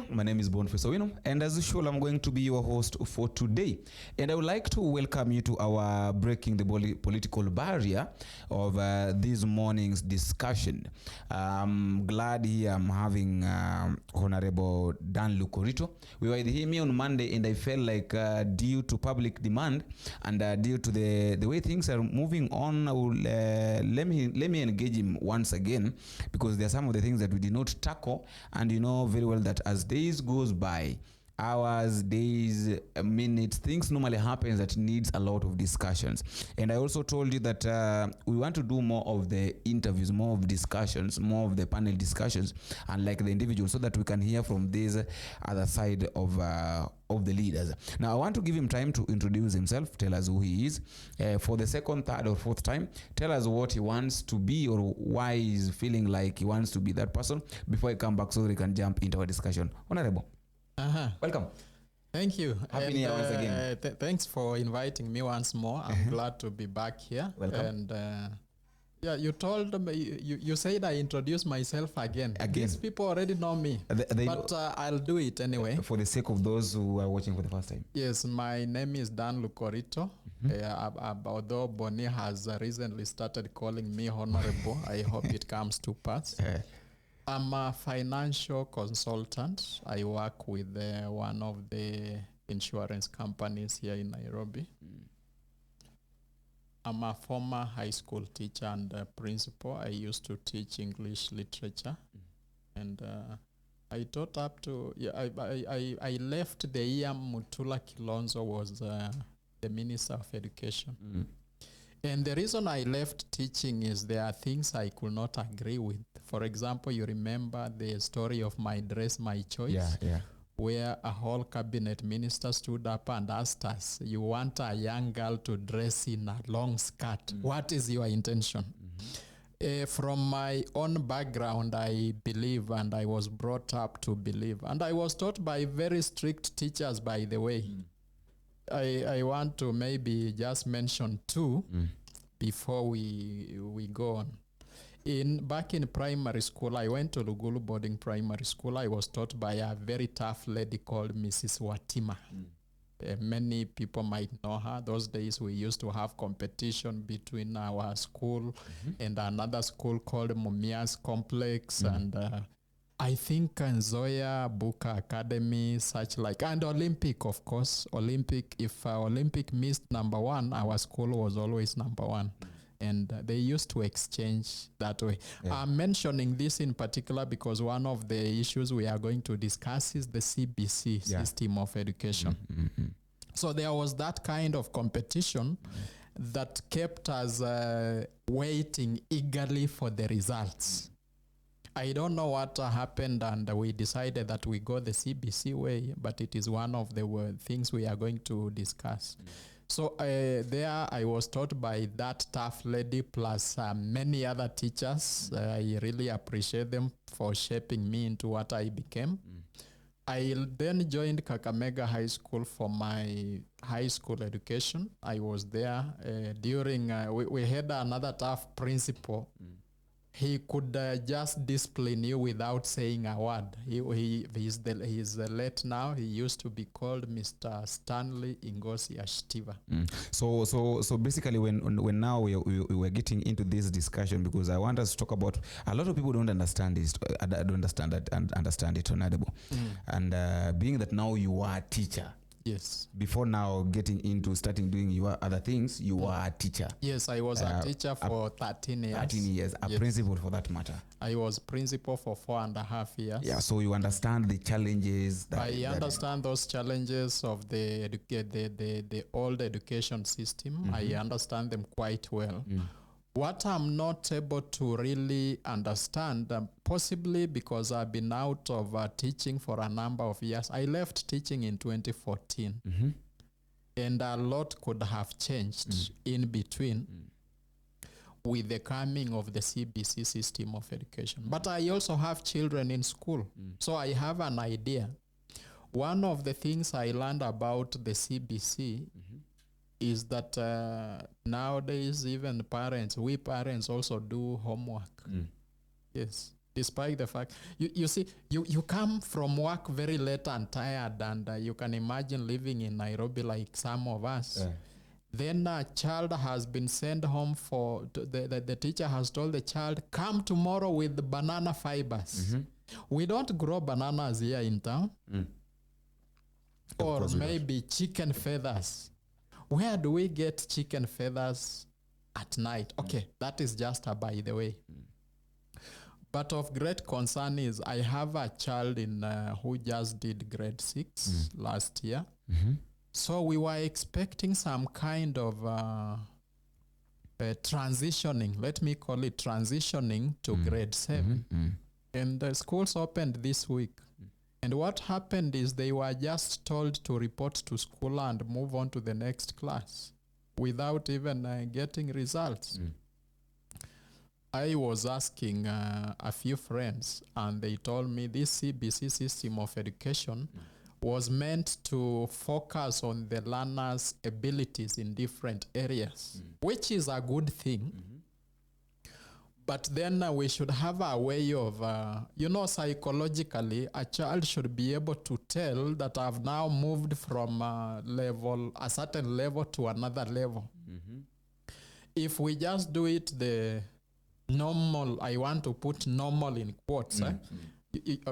My name is Professor and as usual, I'm going to be your host for today. And I would like to welcome you to our Breaking the Political Barrier of this morning's discussion. I'm glad here I'm having Honorable Dan Lukorito. We were here on Monday, and I felt like due to public demand and due to the way things are moving on, I will, let me engage him once again, because there are some of the things that we did not tackle, and you know very well that as days goes by, hours, days, minutes, things normally happens that needs a lot of discussions. And I also told you that we want to do more of the interviews, more of discussions, more of the panel discussions, and like the individuals, so that we can hear from this other side of the leaders. Now, I want to give him time to introduce himself, tell us who he is. For the second, third, or fourth time, tell us what he wants to be or why he's feeling like he wants to be that person before I come back so we can jump into our discussion. Honorable. Welcome. Thank you. Happy New Year once again. Thanks for inviting me once more. I'm glad to be back here. Welcome. And you told me, you said I introduced myself again. These people already know me, but I'll do it anyway. For the sake of those who are watching for the first time. Yes, my name is Dan Lukorito. Although Bonnie has recently started calling me Honorable, I hope it comes to pass. I'm a financial consultant. I work with one of the insurance companies here in Nairobi. I'm a former high school teacher and principal. I used to teach English literature. And I taught up to, I left the year Mutula Kilonzo was the Minister of Education. And the reason I left teaching is there are things I could not agree with. For example, you remember the story of My Dress, My Choice, where a whole cabinet minister stood up and asked us, you want a young girl to dress in a long skirt. What is your intention? From my own background, I believe, and I was brought up to believe. And I was taught by very strict teachers, by the way. I want to maybe just mention two before we go on. Back in primary school, I went to Lugulu Boarding Primary School. I was taught by a very tough lady called Mrs. Watima. Many people might know her. Those days we used to have competition between our school and another school called Mumias Complex, and I think Nzoia Book Academy, such like, and Olympic, of course. Olympic, if Olympic missed number one, our school was always number one. And they used to exchange that way. I'm mentioning this in particular because one of the issues we are going to discuss is the CBC system of education. So there was that kind of competition that kept us waiting eagerly for the results. I don't know what happened, and we decided that we go the CBC way, but it is one of the things we are going to discuss. So there I was taught by that tough lady plus many other teachers. I really appreciate them for shaping me into what I became. I then joined Kakamega High School for my high school education. I was there during, we had another tough principal. he could just discipline you without saying a word. He's late now. He used to be called Mr. Stanley Ingosi Ashtiva. So basically, when now we were getting into this discussion, because I want us to talk about, a lot of people don't understand this, don't understand that and understand it, Honorable. And being that now you are a teacher. Yes. Before now getting into starting doing your other things, you are a teacher. Yes, I was a teacher for 13 years. 13 years, a principal for that matter. I was principal for 4.5 years. Yeah, so you understand the challenges. I understand those challenges of the old education system. I understand them quite well. What I'm not able to really understand, possibly because I've been out of teaching for a number of years. I left teaching in 2014, and a lot could have changed in between with the coming of the CBC system of education. But I also have children in school, so I have an idea. One of the things I learned about the CBC is that nowadays even we parents also do homework. Yes, despite the fact you see you come from work very late and tired, and you can imagine living in Nairobi like some of us. Then a child has been sent home the teacher has told the child, come tomorrow with banana fibers. We don't grow bananas here in town. Or maybe chicken feathers. Where do we get chicken feathers at night? Okay, that is just a by the way. But of great concern is I have a child who just did grade 6 last year. So we were expecting some kind of transitioning, let me call it transitioning to grade 7. And the schools opened this week. And what happened is they were just told to report to school and move on to the next class without even getting results. I was asking a few friends, and they told me this CBC system of education was meant to focus on the learner's abilities in different areas, which is a good thing. But then we should have a way of, psychologically, a child should be able to tell that I've now moved from a certain level to another level. If we just do it the normal, I want to put normal in quotes,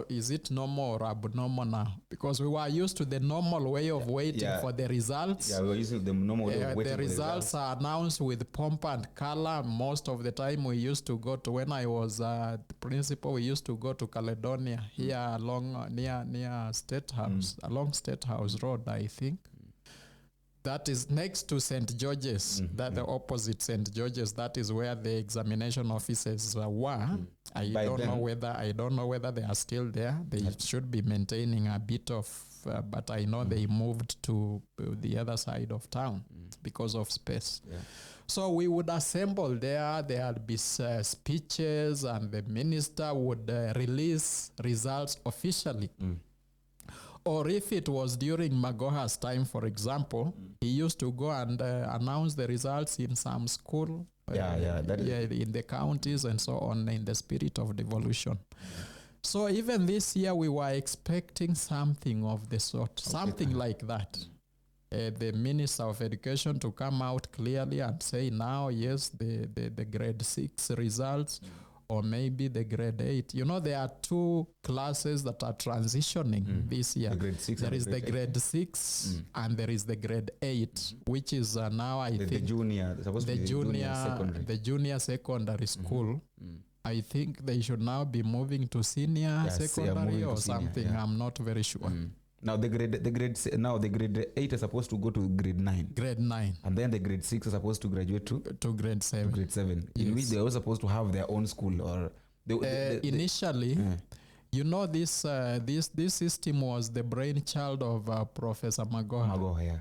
is it normal or abnormal now? Because we were used to the normal way of waiting for the results. Yeah, we were using the normal way of waiting the results are announced with pomp and color. Most of the time we used to go to, when I was the principal, we used to go to Caledonia here along near State House, along State House Road, I think. That is next to St. George's, that the opposite St. George's. That is where the examination offices were. I don't know whether they are still there. They should be maintaining a bit of, but I know they moved to the other side of town because of space. So we would assemble there. There would be speeches, and the minister would release results officially. Or if it was during Magoha's time, for example, he used to go and announce the results in some school, in the counties and so on, in the spirit of devolution. So even this year, we were expecting something of the sort, something like that. The Minister of Education to come out clearly and say now, yes, the grade 6 results, or maybe the grade 8. There are 2 classes that are transitioning this year. There is the grade 6 and there is the grade 8, which is now I think the junior secondary school. I think they should now be moving to senior secondary or something. I'm not very sure. Now the grade 8 is supposed to go to grade 9. Grade 9. And then the grade 6 is supposed to graduate to grade 7. Grade 7. In which they are supposed to have their own school, or initially. This system was the brainchild of Professor Magoha,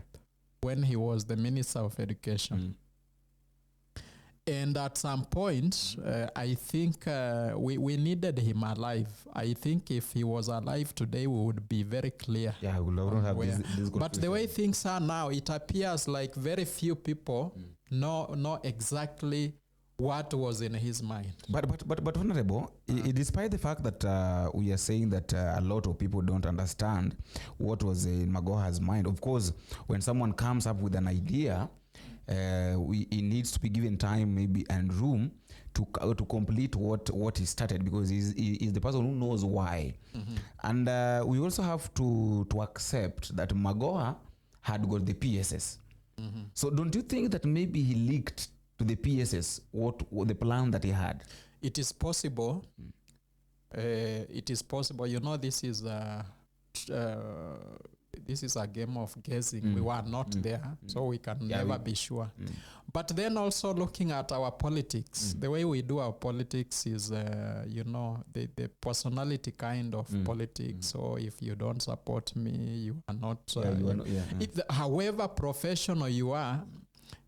when he was the Minister of Education. And at some point, I think we needed him alive. I think if he was alive today, we would be very clear. Yeah, we don't have this But the way things are now, it appears like very few people know exactly what was in his mind. But Honorable, despite the fact that we are saying that a lot of people don't understand what was in Magoha's mind, of course, when someone comes up with an idea, he needs to be given time maybe and room to complete what he started, because he's the person who knows why. And we also have to accept that Magoha had got the PSS. So don't you think that maybe he leaked to the PSS what the plan that he had? It is possible. It is possible. You know, this is a game of guessing. We were not there, so we can never be sure. But then also looking at our politics, the way we do our politics is, the personality kind of politics. So if you don't support me, you are not. However professional you are,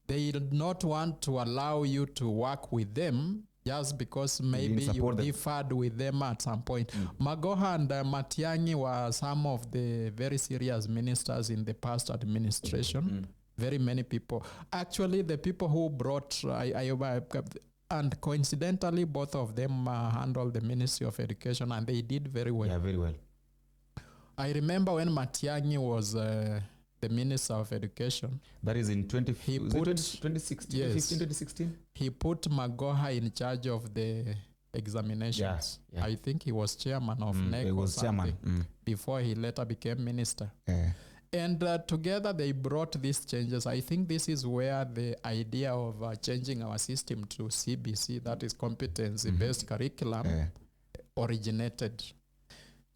they do not want to allow you to work with them just because maybe you differed with them at some point. Magoha and Matiang'i were some of the very serious ministers in the past administration. Very many people. Actually, the people who brought, and coincidentally, both of them handled the Ministry of Education, and they did very well. Yeah, very well. I remember when Matiang'i was the Minister of Education. That is in 2016, yes, 2016? He put Magoha in charge of the examinations. Yeah. I think he was chairman of NEC. He was chairman. Before he later became minister. Yeah. And together they brought these changes. I think this is where the idea of changing our system to CBC, that is competency-based curriculum, originated.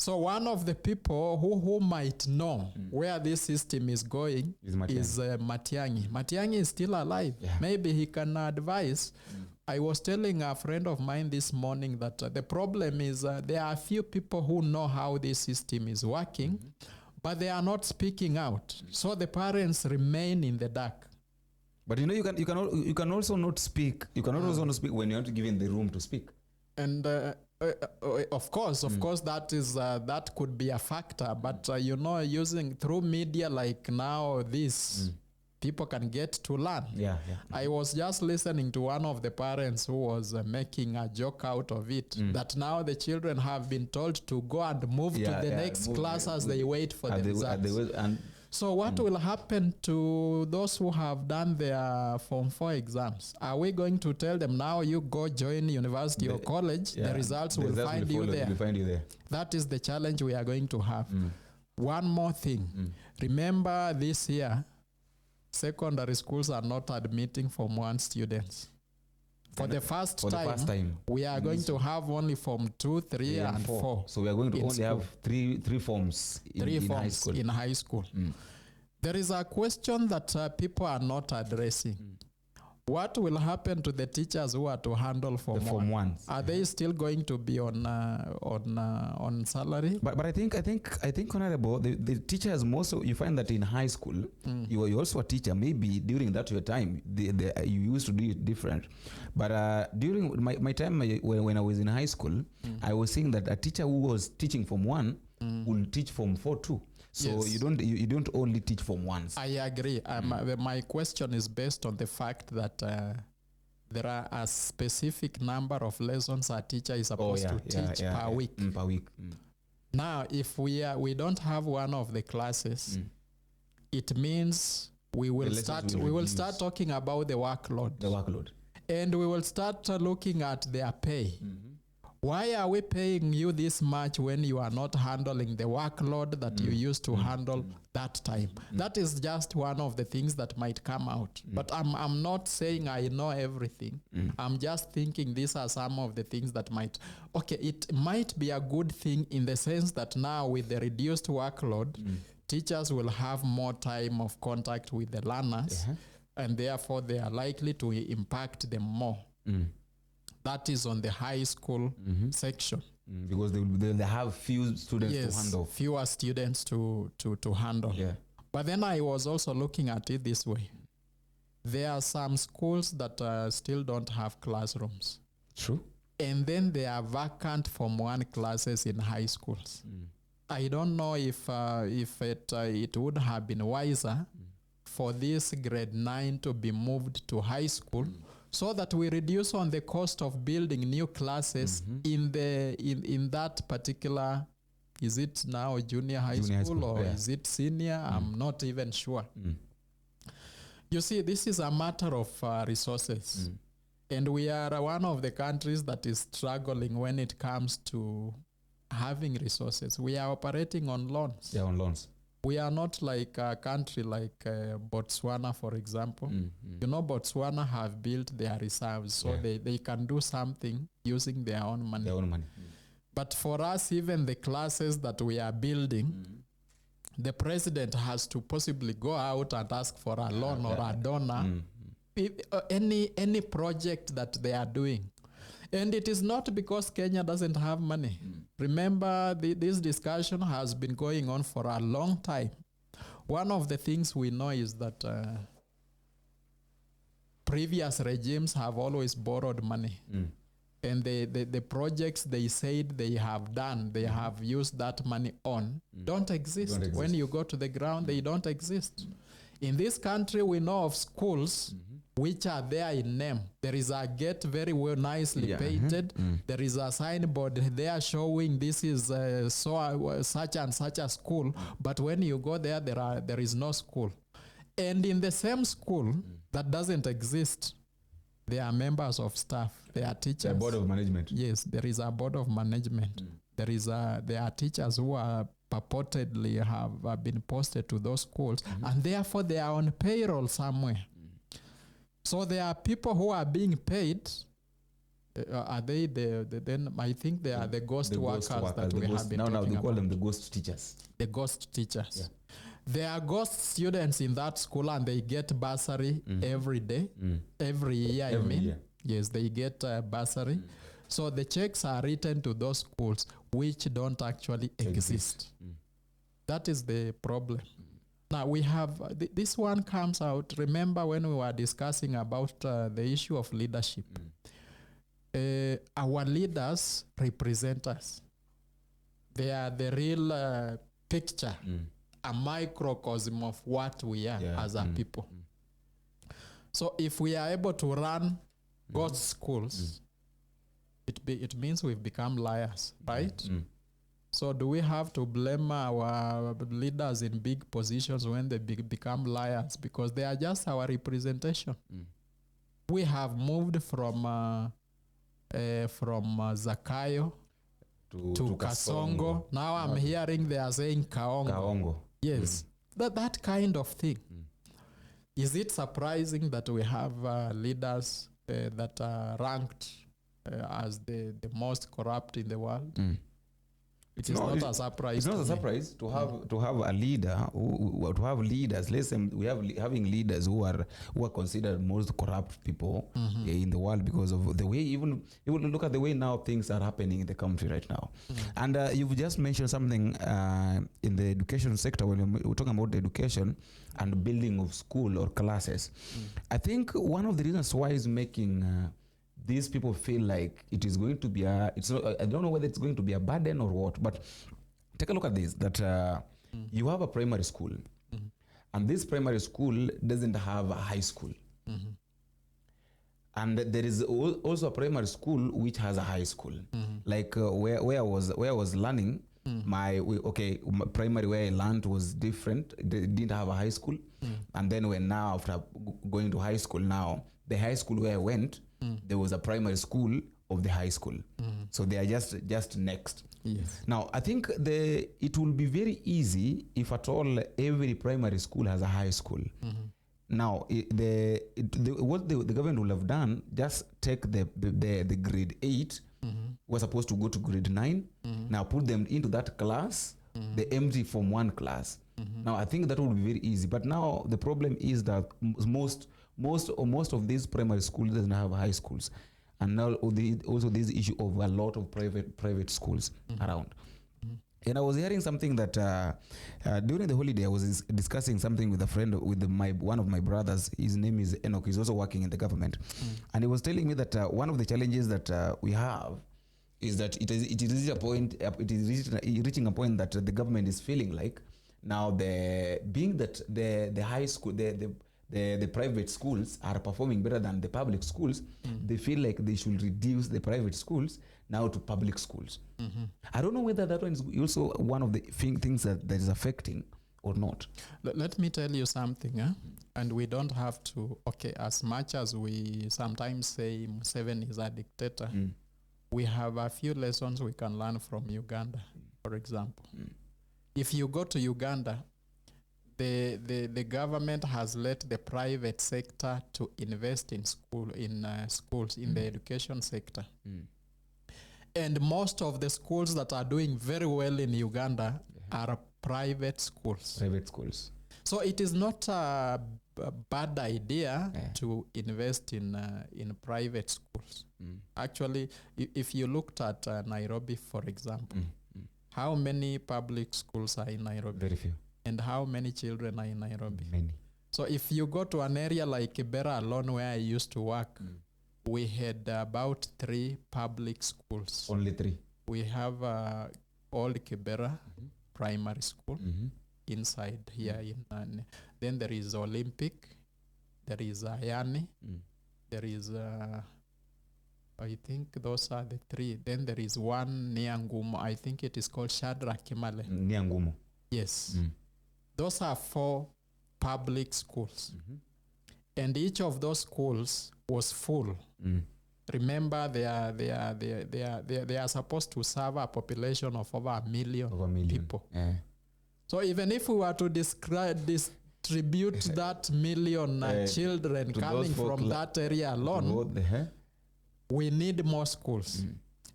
So one of the people who might know where this system is going is Matiang'i. Matiang'i is still alive. Yeah. Maybe he can advise. I was telling a friend of mine this morning that the problem is there are a few people who know how this system is working, but they are not speaking out. So the parents remain in the dark. But you can also not speak. You can also not speak when you're not given the room to speak. And of course, that could be a factor. But using through media like now, people can get to learn. Yeah. I was just listening to one of the parents who was making a joke out of it, that now the children have been told to go and move to the next class as they wait for the results. So what will happen to those who have done their Form 4 exams? Are we going to tell them now you go join university or college, the results will find you there? That is the challenge we are going to have. One more thing. Remember this year, secondary schools are not admitting Form 1 students. For the first time, we are going to have only Form 2, 3, and 4. So we are going to only have three forms in high school. There is a question that people are not addressing. What will happen to the teachers who are to handle Form 1? Are they still going to be on salary? But I think Honorable, the teachers you find that in high school, you are also a teacher. Maybe during that your time, you used to do it different. But during my time when I was in high school, I was seeing that a teacher who was teaching Form 1 will teach Form 4 too. So you don't only teach Form 1s. I agree. My question is based on the fact that there are a specific number of lessons a teacher is supposed to teach per week. Per week. Now, if we don't have one of the classes, it means we will start talking about the workload. And we will start looking at their pay. Why are we paying you this much when you are not handling the workload that you used to handle that time? That is just one of the things that might come out. But I'm not saying I know everything. I'm just thinking these are some of the things that it might be a good thing in the sense that now with the reduced workload, teachers will have more time of contact with the learners, and therefore they are likely to impact them more. That is on the high school section. Because they have few students to handle. Fewer students to handle. Yeah. But then I was also looking at it this way. There are some schools that still don't have classrooms. True. And then there are vacant Form 1 classes in high schools. I don't know if it would have been wiser for this grade 9 to be moved to high school so that we reduce on the cost of building new classes in that particular, is it now junior high school or is it senior? I'm not even sure. You see, this is a matter of resources. And we are one of the countries that is struggling when it comes to having resources. We are operating on loans. Yeah, on loans. We are not like a country like Botswana, for example. You know, Botswana have built their reserves, so they can do something using their own money. Their own money. But for us, even the classes that we are building, the president has to possibly go out and ask for a loan or a donor. Any project that they are doing. And it is not because Kenya doesn't have money. Remember, this discussion has been going on for a long time. One of the things we know is that previous regimes have always borrowed money. And the projects they said they have done, they have used that money on, don't exist. When you go to the ground, they don't exist. In this country, we know of schools which are there in name. There is a gate very well nicely painted. There is a signboard there showing this is such and such a school. But when you go there, there is no school. And in the same school that doesn't exist, there are members of staff. There are teachers. A board of management. Yes, there is a board of management. There are teachers who are purportedly have been posted to those schools, and therefore they are on payroll somewhere. So there are people who are being paid. Are they then I think they are the ghost workers that we have been talking about. Now they call them the ghost teachers. The ghost teachers. There are ghost students in that school, and they get bursary every day, every year. Yes, they get bursary. So the checks are written to those schools which don't actually exist. That is the problem. Now we have, this one comes out, remember when we were discussing about the issue of leadership. Our leaders represent us. They are the real picture, a microcosm of what we are as a people. So if we are able to run God's schools, it means we've become liars, right? So do we have to blame our leaders in big positions when they become liars? Because they are just our representation. We have moved from Zakayo to Kasongo. Now I'm hearing they are saying Kaongo. Yes, that kind of thing. Is it surprising that we have leaders that are ranked as the most corrupt in the world? It is not a surprise. It's not a surprise to have a leader, to have leaders. Listen, we have having leaders who are considered most corrupt people in the world because of the way even look at the way now things are happening in the country right now. And you've just mentioned something in the education sector when we're talking about education and building of school or classes. I think one of the reasons why is making these people feel like it is going to be I don't know whether it's going to be a burden or what, but take a look at this, that you have a primary school, and this primary school doesn't have a high school. And there is also a primary school which has a high school. Like where I was learning, my primary where I learned was different. They didn't have a high school. And then now after going to high school now, the high school where I went, there was a primary school of the high school. So they are just next. Yes. Now, I think it will be very easy if at all every primary school has a high school. Now, what the government will have done, just take the grade 8, we're supposed to go to grade 9, now put them into that class, the empty Form 1 class. Now, I think that will be very easy. But now the problem is that most of these primary schools doesn't have high schools, and now also this issue of a lot of private schools around. And I was hearing something that during the holiday I was discussing something with a friend, with one of my brothers. His name is Enoch. He's also working in the government, and he was telling me that one of the challenges that we have is that it is reaching a point that the government is feeling like now the high school, the the private schools are performing better than the public schools, they feel like they should reduce the private schools now to public schools. I don't know whether that one is also one of the things that is affecting or not. Let me tell you something, and we don't have to, okay, as much as we sometimes say Museveni is a dictator, we have a few lessons we can learn from Uganda, for example. If you go to Uganda, the government has let the private sector to invest in schools, in the education sector. And most of the schools that are doing very well in Uganda are private schools. Private schools. So it is not a bad idea to invest in private schools. Actually, if you looked at Nairobi, for example, how many public schools are in Nairobi? Very few. And how many children are in Nairobi? Many. So if you go to an area like Kibera alone, where I used to work, we had about 3 public schools. Only 3. We have Old Kibera Primary School inside here in then there is Olympic, there is Ayani, there is I think those are the 3. Then there is one near Ngumo. I think it is called Shadrach Kimale. Near Ngumo. Yes. Those are 4 public schools. And each of those schools was full. Remember, they are supposed to serve a population of over a million people. So even if we were to distribute that million children coming from that area alone, we need more schools.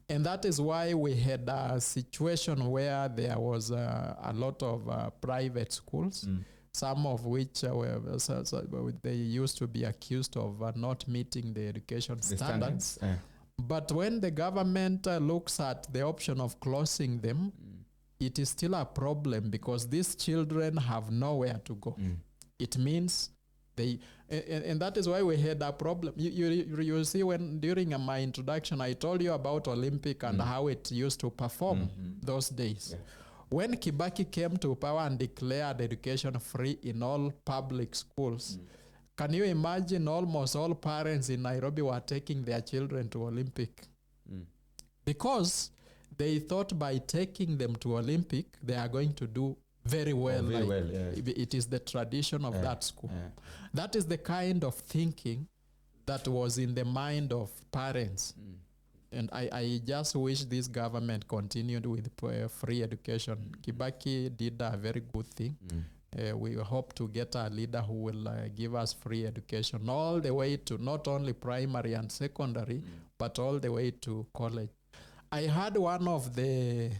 And that is why we had a situation where there was a lot of private schools, some of which they used to be accused of not meeting the education standards. But when the government looks at the option of closing them, it is still a problem because these children have nowhere to go. It means and that is why we had a problem. You see, when during my introduction, I told you about Olympic and how it used to perform those days. When Kibaki came to power and declared education free in all public schools, can you imagine almost all parents in Nairobi were taking their children to Olympic? Because they thought by taking them to Olympic, they are going to do very well. It is the tradition of that school. That is the kind of thinking that was in the mind of parents. And I just wish this government continued with free education. Kibaki did a very good thing. We hope to get a leader who will give us free education all the way to not only primary and secondary, but all the way to college. I had one of the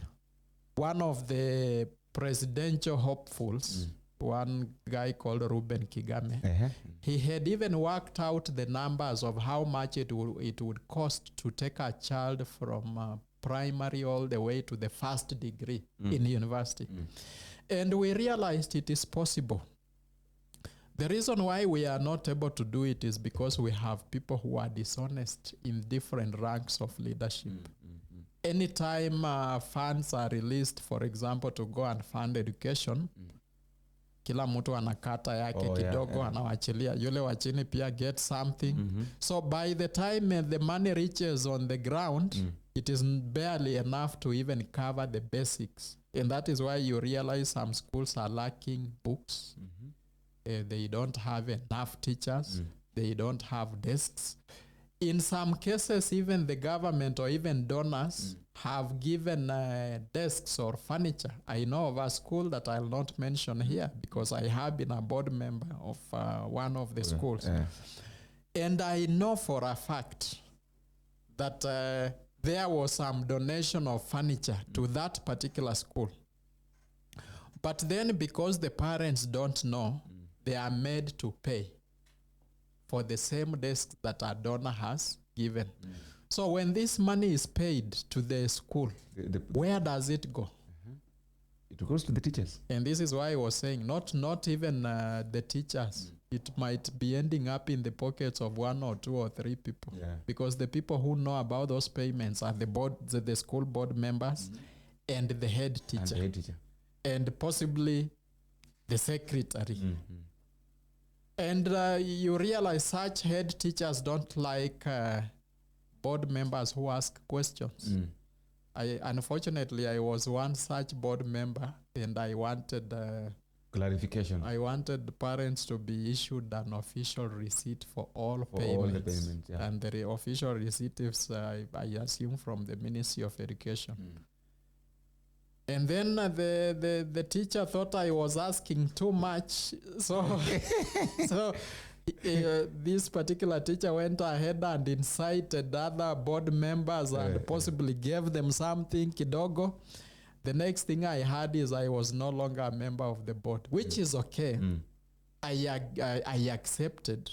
presidential hopefuls, one guy called Ruben Kigame. He had even worked out the numbers of how much it would cost to take a child from primary all the way to the first degree in university. And we realized it is possible. The reason why we are not able to do it is because we have people who are dishonest in different ranks of leadership. Anytime funds are released, for example, to go and fund education, kila mtu anakata yake kidogo, anawachilia yule wa chini pia get something. So by the time the money reaches on the ground, it is barely enough to even cover the basics. And that is why you realize some schools are lacking books. They don't have enough teachers. They don't have desks. In some cases, even the government or even donors have given desks or furniture. I know of a school that I'll not mention here because I have been a board member of one of the schools. And I know for a fact that there was some donation of furniture to that particular school. But then because the parents don't know, they are made to pay for the same desk that a donor has given. So when this money is paid to the school, where does it go? It goes to the teachers. And this is why I was saying, not even the teachers. It might be ending up in the pockets of 1 or 2 or 3 people. Because the people who know about those payments are the school board members and the head teacher. And possibly the secretary. And you realize such head teachers don't like board members who ask questions. Unfortunately, I was one such board member, and I wanted clarification. I wanted the parents to be issued an official receipt for all For payments. all the payments, yeah. And the official receipt is, I assume, from the Ministry of Education. And then the teacher thought I was asking too much. So, this particular teacher went ahead and incited other board members and possibly gave them something kidogo. The next thing I heard is I was no longer a member of the board, which is okay. I accepted,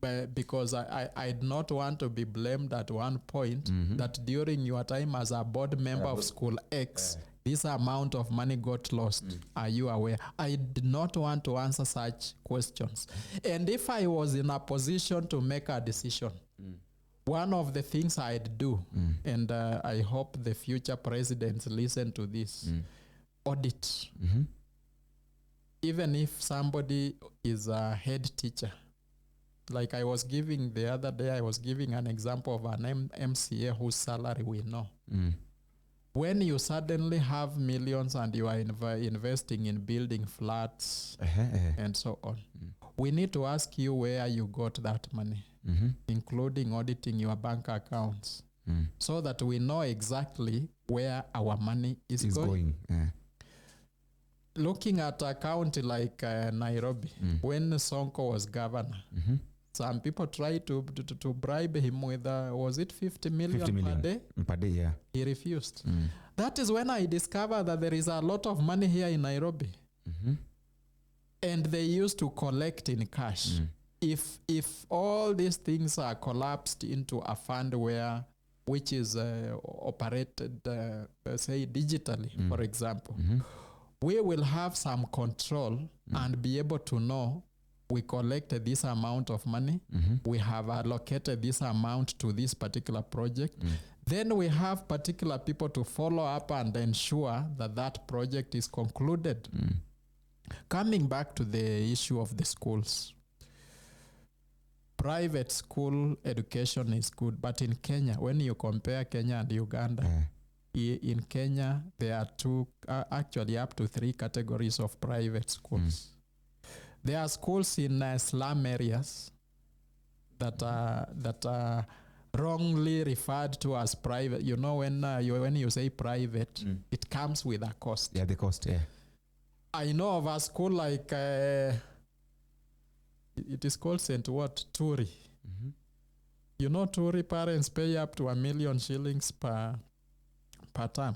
but because I did not want to be blamed at one point that during your time as a board member of school X, this amount of money got lost. Are you aware? I did not want to answer such questions. And if I was in a position to make a decision, one of the things I'd do, and I hope the future presidents listen to this, audit. Even if somebody is a head teacher, like I was giving the other day, I was giving an example of an MCA whose salary we know. When you suddenly have millions and you are investing in building flats and so on, we need to ask you where you got that money, including auditing your bank accounts, so that we know exactly where our money is going. Looking at a county like Nairobi, when Sonko was governor, some people tried to bribe him with, was it 50 million per day? Per day, yeah. He refused. That is when I discovered that there is a lot of money here in Nairobi. And they used to collect in cash. If all these things are collapsed into a fund which is operated, say digitally, for example, we will have some control and be able to know we collected this amount of money, we have allocated this amount to this particular project. Then we have particular people to follow up and ensure that that project is concluded. Coming back to the issue of the schools, private school education is good, but in Kenya, when you compare Kenya and Uganda, in Kenya, there are actually up to 3 categories of private schools. There are schools in slum areas that are wrongly referred to as private. You know, when you say private, it comes with a cost. Yeah, the cost, yeah. I know of a school like, it is called St. What? Turi. You know, Turi parents pay up to 1 million shillings per term.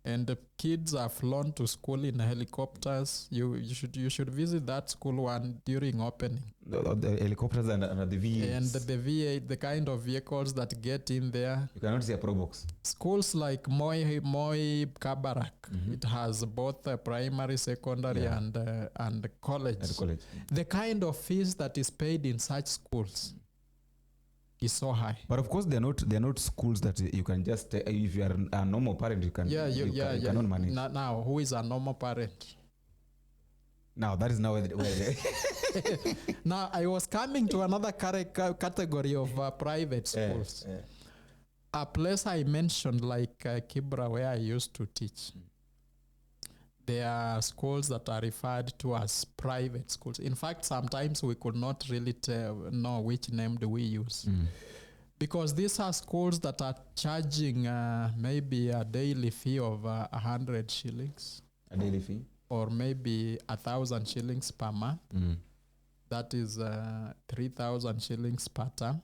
And the kids are flown to school in helicopters. You should visit that school one during opening. The helicopters and the V8s. And the V8, the kind of vehicles that get in there. You cannot see a Pro Box. Schools like Moi Kabarak, it has both primary, secondary, and college. The kind of fees that is paid in such schools is so high. But of course, they're not schools that you can just, if you are a normal parent, you can cannot manage. Now, who is a normal parent? Now, that is now where Now, I was coming to another category of private schools. A place I mentioned, like Kibra, where I used to teach. There are schools that are referred to as private schools. In fact, sometimes we could not really know which name do we use. Because these are schools that are charging maybe a daily fee of 100 shillings. A daily fee? Or maybe 1,000 shillings per month. That is 3,000 shillings per term.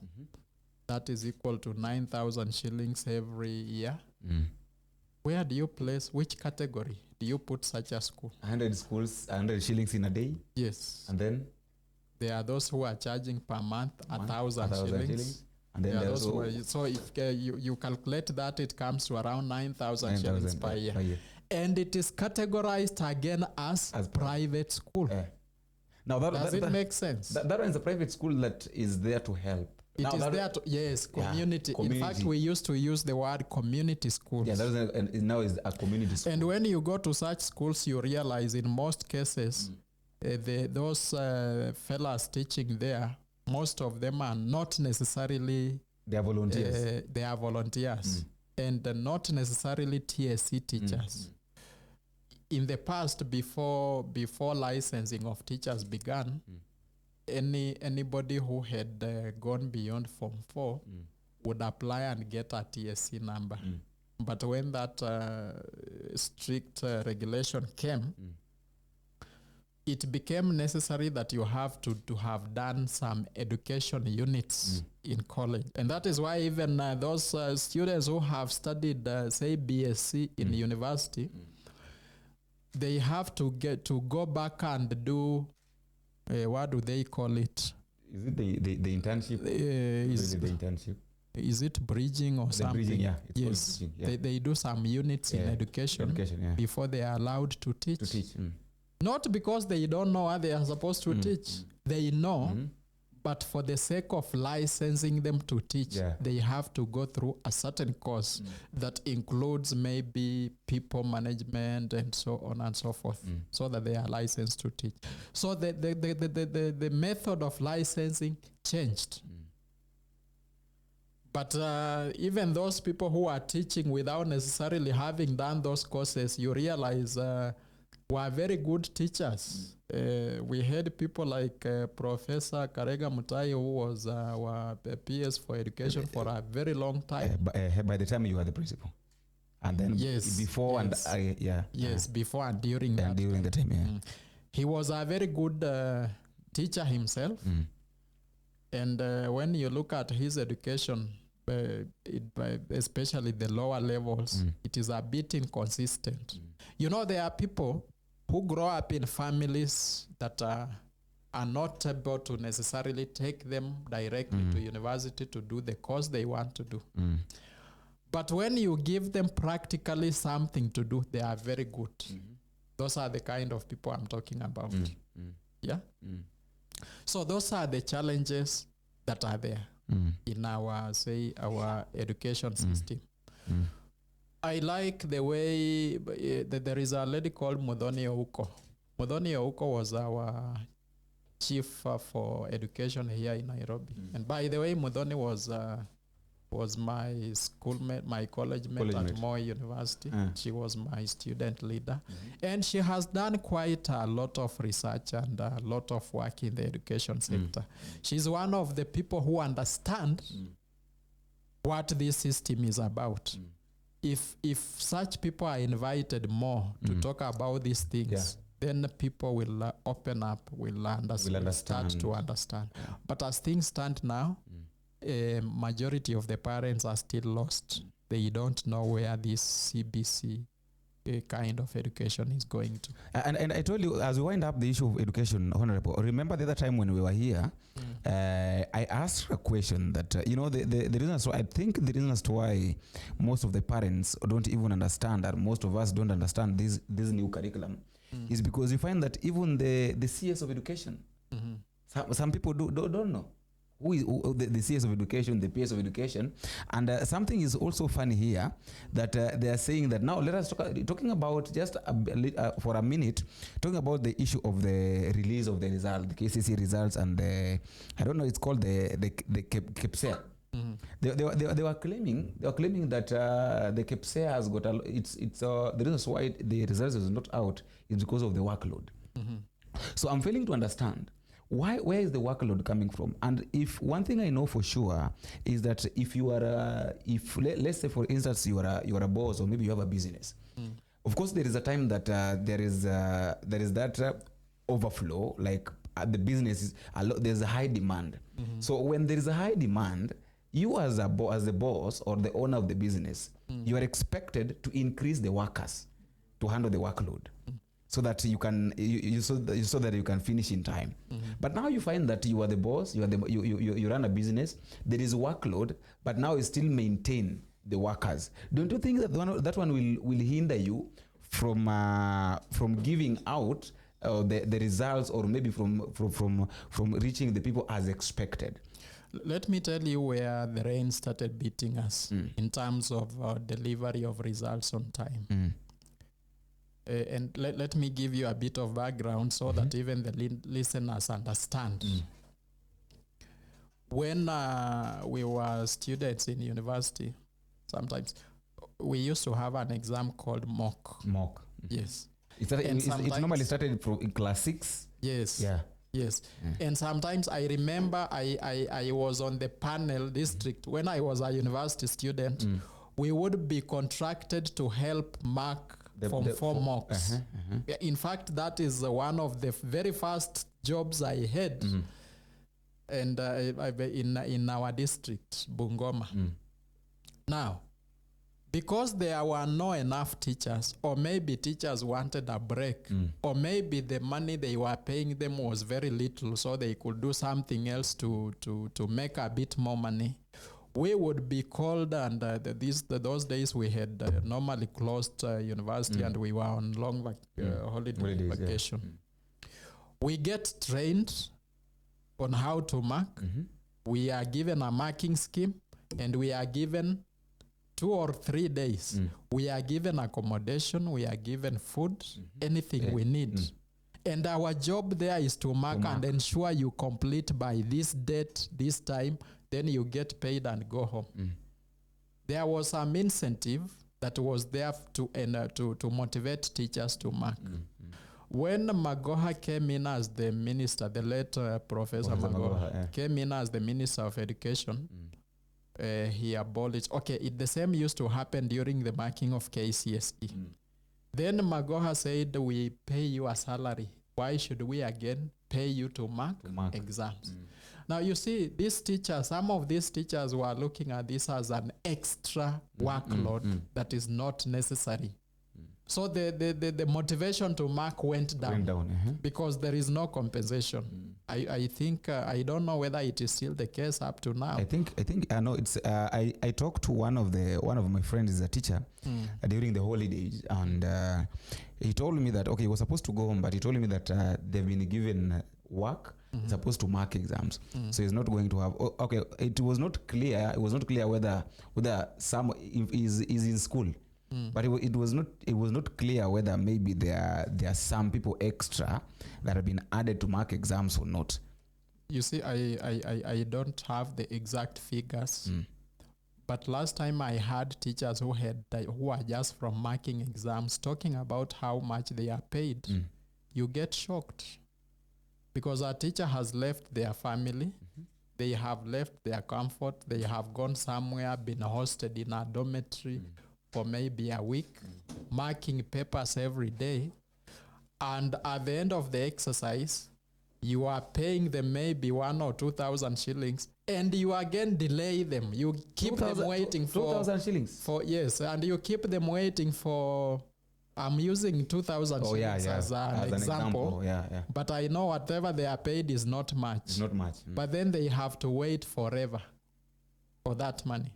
That is equal to 9,000 shillings every year. Where do you place, which category do you put such a school? 100 schools, 100 shillings in a day? Yes. And then? There are those who are charging per month 1,000 shillings. And then there are those who so if you calculate that, it comes to around 9,000 shillings per year. And it is categorized again as private school. Now Does it make sense? That one is a private school that is there to help. It is there to, yes, community. In fact, we used to use the word community schools. Yeah, now is a community school. And when you go to such schools, you realize in most cases, those fellas teaching there, most of them are not necessarily They are volunteers. They are volunteers and not necessarily TSC teachers. In the past, before licensing of teachers began, anybody who had gone beyond Form 4 would apply and get a TSC number. But when that strict regulation came, it became necessary that you have to have done some education units in college. And that is why even those students who have studied, say, BSc in university, they have to go back and do, what do they call it? Is it the internship? Is the internship? Is it bridging or something? Bridging, yeah. Yes. Bridging, yeah. They do some units in education before they are allowed to teach. Not because they don't know what they are supposed to teach. They know, but for the sake of licensing them to teach, they have to go through a certain course that includes maybe people management and so on and so forth, so that they are licensed to teach. So the method of licensing changed. But even those people who are teaching without necessarily having done those courses, you realize were very good teachers. We had people like Professor Karega Mutai, who was our PS for education for a very long time. By the time you were the principal. And then before before and during that. And during the time, He was a very good teacher himself. And when you look at his education, especially the lower levels, it is a bit inconsistent. You know, there are people who grow up in families that are not able to necessarily take them directly to university to do the course they want to do. But when you give them practically something to do, they are very good. Those are the kind of people I'm talking about. Yeah? So those are the challenges that are there in our education system. I like the way that there is a lady called Muthoni Ouko. Muthoni Ouko was our chief for education here in Nairobi. And by the way, Muthoni was my schoolmate, my college mate at Moi University. She was my student leader. And she has done quite a lot of research and a lot of work in the education sector. She's one of the people who understand what this system is about. If such people are invited more to talk about these things, then people will open up, will start to understand. But as things stand now, majority of the parents are still lost. They don't know where this CBC kind of education is going to. And I told you, as we wind up the issue of education, Honorable, remember the other time when we were here, I asked a question that, the reasons why, I think the reasons why most of the parents don't even understand, or most of us don't understand this new curriculum, is because you find that even the CS of education, some people don't know. Who the CS of education, the PS of education. And something is also funny here that they are saying that now let us talking about just for a minute, talking about the issue of the release of the result, the KCC results, and I don't know, it's called the KPSEA. They were claiming that the KPSEA has got the reason why the results is not out is because of the workload. So I'm failing to understand where is the workload coming from? And if one thing I know for sure is that if you are let's say for instance you are a boss, or maybe you have a business, of course there is a time that there is that overflow, like the business is there's a high demand. So when there is a high demand, you as the boss or the owner of the business, you are expected to increase the workers to handle the workload, so that you can so that you can finish in time. But now you find that you are the boss, you run a business, there is workload, but now you still maintain the workers. Don't you think that that one will hinder you from giving out the results, or maybe from reaching the people as expected? Let me tell you where the rain started beating us in terms of delivery of results on time. and let me give you a bit of background so that even the listeners understand. When we were students in university, sometimes we used to have an exam called mock. Yes. It normally started in class 6. Yes. Yeah. Yes. And sometimes I remember I was on the panel district when I was a university student. We would be contracted to help mark Form 4 mocks. In fact, that is one of the very first jobs I had. And in our district, Bungoma. Now, because there were not enough teachers, or maybe teachers wanted a break, or maybe the money they were paying them was very little, so they could do something else to make a bit more money, we would be called, and those days we had normally closed university and we were on long holiday vacation. We get trained on how to mark. We are given a marking scheme, and we are given 2 or 3 days. We are given accommodation, we are given food, anything we need. And our job there is to mark and ensure you complete by this date, this time, then you get paid and go home. There was some incentive that was there to motivate teachers to mark. When Magoha came in as the minister, the late Professor Magoha came in as the Minister of Education, he abolished. The same used to happen during the marking of KCSE. Then Magoha said, we pay you a salary. Why should we again pay you to mark exams? Now you see, these teachers, some of these teachers were looking at this as an extra workload that is not necessary. So the motivation to mark went down, because there is no compensation. I think I don't know whether it is still the case up to now. I think I know it's. I talked to one of my friends is a teacher during the holidays, and he told me that he was supposed to go home, but he told me that they've been given work. Supposed to mark exams, so he's not going to have. It was not clear. It was not clear whether some is in school. But it was not clear whether maybe there are some people extra that have been added to mark exams or not. You see, I don't have the exact figures, but last time I had teachers who are just from marking exams talking about how much they are paid. You get shocked, because our teacher has left their family, they have left their comfort, they have gone somewhere, been hosted in a dormitory for maybe a week, marking papers every day, and at the end of the exercise, you are paying them maybe 1,000 or 2,000 shillings, and you again delay them. You keep them waiting for 2,000 shillings. Yes, and you keep them waiting for. I'm using 2,000 shillings as an example. But I know whatever they are paid is not much. It's not much. But then they have to wait forever for that money.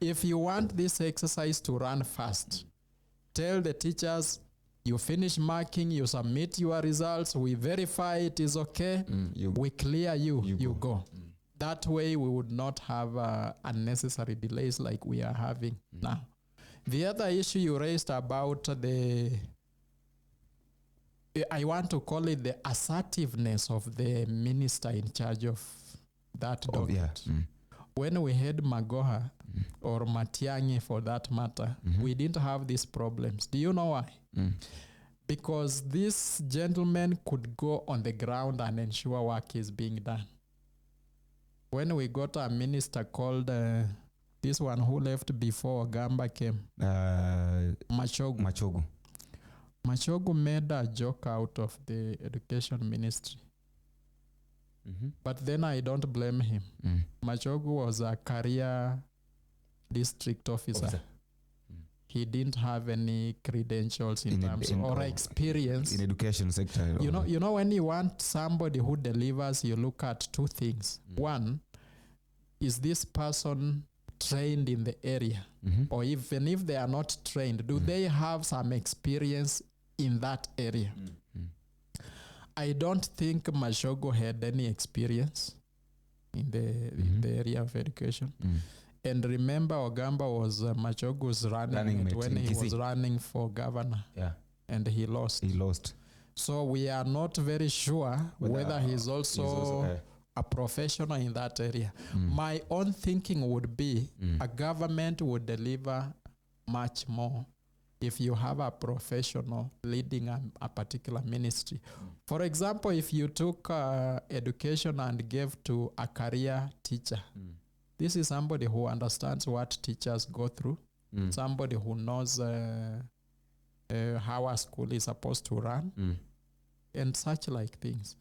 If you want this exercise to run fast, tell the teachers, you finish marking, you submit your results, we verify it is okay, we clear you go. That way we would not have unnecessary delays like we are having now. The other issue you raised about I want to call it the assertiveness of the minister in charge of that document. When we had Magoha or Matiang'i for that matter, we didn't have these problems. Do you know why? Because this gentleman could go on the ground and ensure work is being done. When we got a minister called this one who left before Gamba came, Machogu. Machogu made a joke out of the education ministry. But then I don't blame him. Machogu was a career district officer. He didn't have any credentials in terms or experience in education sector. You know when you want somebody who delivers, you look at two things. One, is this person trained in the area? Or even if they are not trained, do they have some experience in that area? I don't think Mashogo had any experience in the area of education. And remember, Ogamba was Machogo's running mate when he was running for governor. and he lost. He lost. So we are not very sure whether he's also a professional in that area. My own thinking would be a government would deliver much more if you have a professional leading a particular ministry. For example, if you took education and gave to a career teacher, this is somebody who understands what teachers go through, somebody who knows how a school is supposed to run, and such like things.